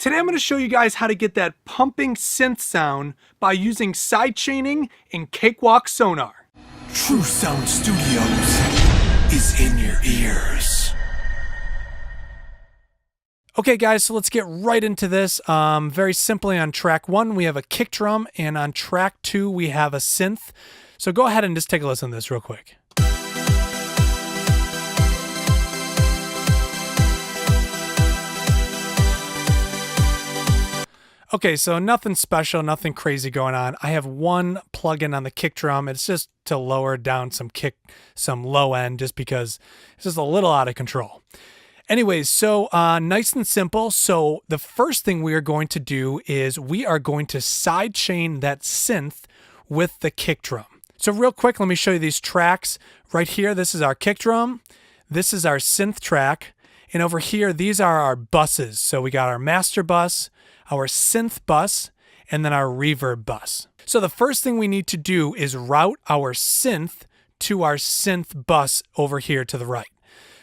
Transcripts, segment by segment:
Today I'm going to show you guys how to get that pumping synth sound by using sidechaining and Cakewalk Sonar. True Sound Studios is in your ears. Okay guys, so let's get right into this. Very simply, on track 1 we have a kick drum, and on track 2 we have a synth. So go ahead and just take a listen to this real quick. Okay, so nothing special, nothing crazy going on. I have one plugin on the kick drum. It's just to lower down some low end, just because it's just a little out of control. Anyways, so nice and simple. So the first thing we are going to do is we are going to sidechain that synth with the kick drum. So real quick, let me show you these tracks. Right here, this is our kick drum. This is our synth track. And over here, these are our buses. So we got our master bus, our synth bus, and then our reverb bus. So the first thing we need to do is route our synth to our synth bus over here to the right.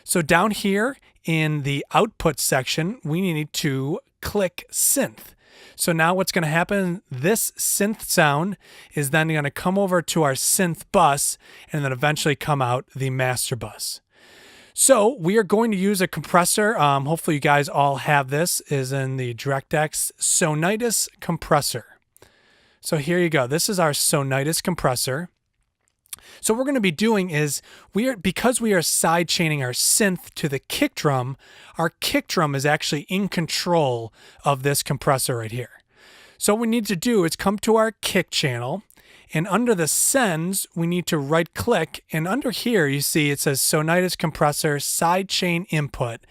So down here in the output section, we need to click synth. So now what's going to happen, this synth sound is then going to come over to our synth bus and then eventually come out the master bus. So we are going to use a compressor. Hopefully you guys all have this, is in the DirectX Sonitus Compressor. So here you go. This is our Sonitus Compressor. So what we're going to be doing is, because we are sidechaining our synth to the kick drum, our kick drum is actually in control of this compressor right here. So what we need to do is come to our kick channel, and under the sends, we need to right click, and under here you see it says Sonitus Compressor sidechain input,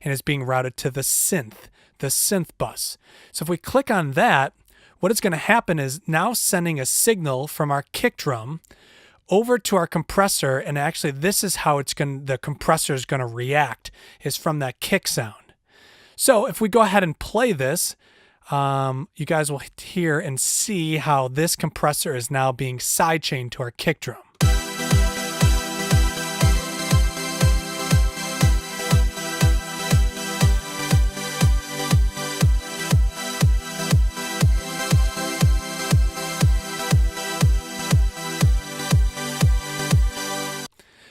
and it's being routed to the synth bus. So if we click on that, what is going to happen is now sending a signal from our kick drum over to our compressor, and actually this is how the compressor is going to react, is from that kick sound. So if we go ahead and play this, you guys will hear and see how this compressor is now being sidechained to our kick drum.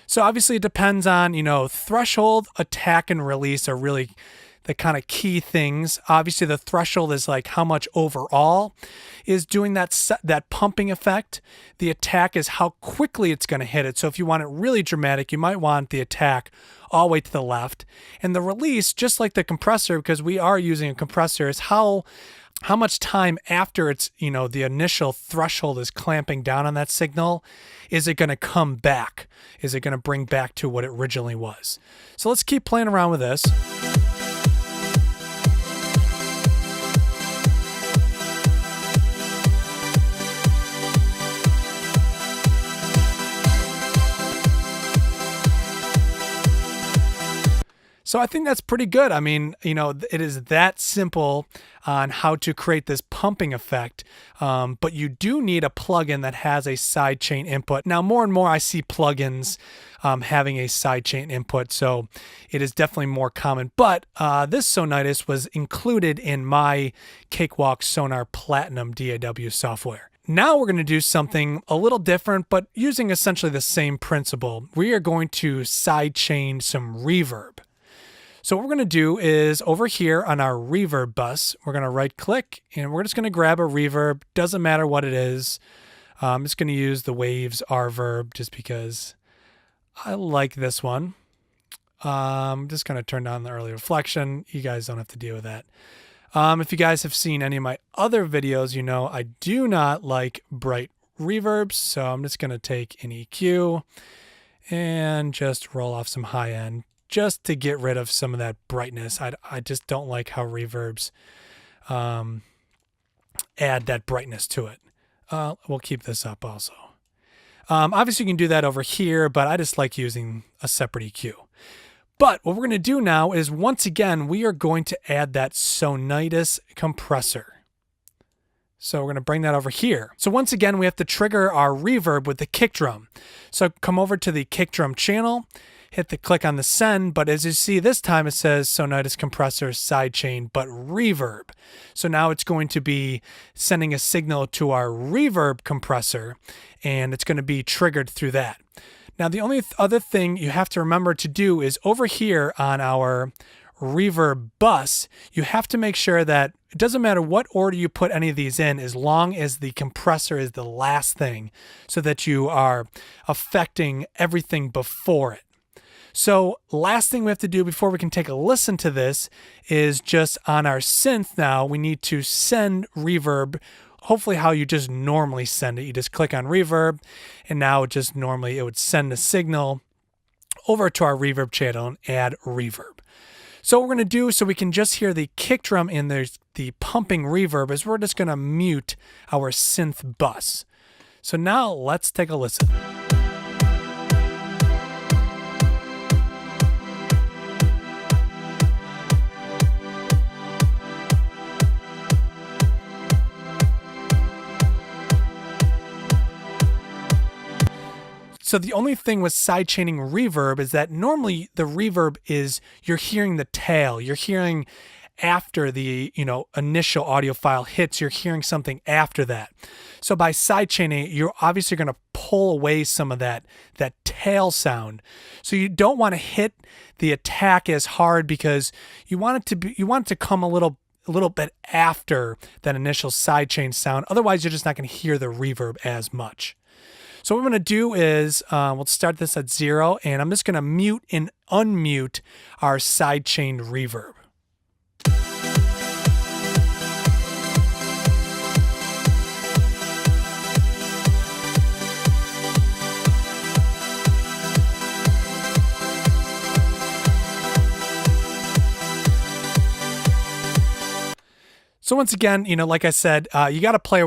So obviously it depends on, threshold, attack, and release are really the kind of key things. Obviously the threshold is like how much overall is doing that pumping effect. The attack is how quickly it's going to hit it. So if you want it really dramatic, you might want the attack all the way to the left. And the release, just like the compressor, because we are using a compressor, is how much time after it's, the initial threshold is clamping down on that signal, is it going to come back? Is it going to bring back to what it originally was? So let's keep playing around with this. So I think that's pretty good. I mean, it is that simple on how to create this pumping effect, but you do need a plugin that has a sidechain input. Now, more and more I see plugins having a sidechain input, so it is definitely more common. But this Sonitus was included in my Cakewalk Sonar Platinum DAW software. Now we're going to do something a little different, but using essentially the same principle. We are going to sidechain some reverb. So what we're going to do is, over here on our reverb bus, we're going to right click and we're just going to grab a reverb. Doesn't matter what it is. I'm just going to use the Waves Reverb just because I like this one. I'm just going to turn down the early reflection. You guys don't have to deal with that. If you guys have seen any of my other videos, you know I do not like bright reverbs. So I'm just going to take an EQ and just roll off some high end, just to get rid of some of that brightness. I just don't like how reverbs add that brightness to it. We'll keep this up also. Obviously you can do that over here, but I just like using a separate EQ. But what we're going to do now is, once again, we are going to add that Sonitus compressor. So we're going to bring that over here. So once again, we have to trigger our reverb with the kick drum. So come over to the kick drum channel, hit the click on the send, but as you see this time it says Sonitus Compressor sidechain but reverb. So now it's going to be sending a signal to our reverb compressor, and it's going to be triggered through that. Now the only other thing you have to remember to do is over here on our reverb bus, you have to make sure that it doesn't matter what order you put any of these in, as long as the compressor is the last thing, so that you are affecting everything before it. So last thing we have to do before we can take a listen to this is just on our synth now, we need to send reverb, hopefully how you just normally send it. You just click on reverb, and now just normally it would send a signal over to our reverb channel and add reverb. So what we're going to do, so we can just hear the kick drum and there's the pumping reverb, is we're just going to mute our synth bus. So now let's take a listen. So the only thing with sidechaining reverb is that normally the reverb is you're hearing the tail. You're hearing after the initial audio file hits, you're hearing something after that. So by sidechaining, you're obviously going to pull away some of that tail sound. So you don't want to hit the attack as hard because you want it to come a little bit after that initial sidechain sound. Otherwise, you're just not going to hear the reverb as much. So what we're going to do is we'll start this at 0, and I'm just going to mute and unmute our sidechain reverb. So once again, like I said, you got to play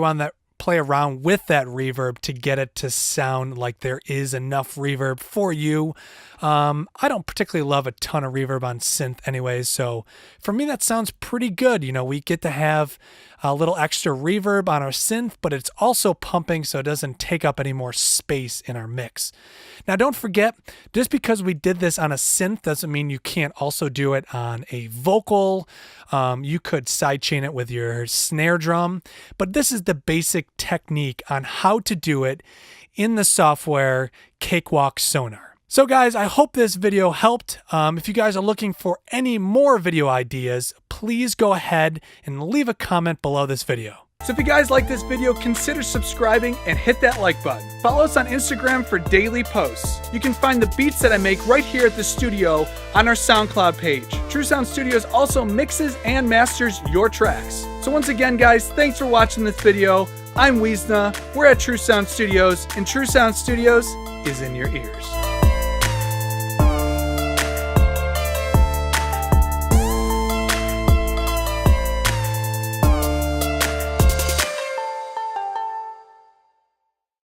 around with that reverb to get it to sound like there is enough reverb for you. I don't particularly love a ton of reverb on synth anyways, so for me that sounds pretty good. We get to have a little extra reverb on our synth, but it's also pumping so it doesn't take up any more space in our mix. Now don't forget, just because we did this on a synth doesn't mean you can't also do it on a vocal. You could sidechain it with your snare drum, but this is the basic technique on how to do it in the software Cakewalk Sonar. So guys, I hope this video helped. If you guys are looking for any more video ideas, please go ahead and leave a comment below this video. So if you guys like this video, consider subscribing and hit that like button. Follow us on Instagram for daily posts. You can find the beats that I make right here at the studio on our SoundCloud page. True Sound Studios also mixes and masters your tracks. So once again guys, thanks for watching this video. I'm Weezna, we're at True Sound Studios, and True Sound Studios is in your ears.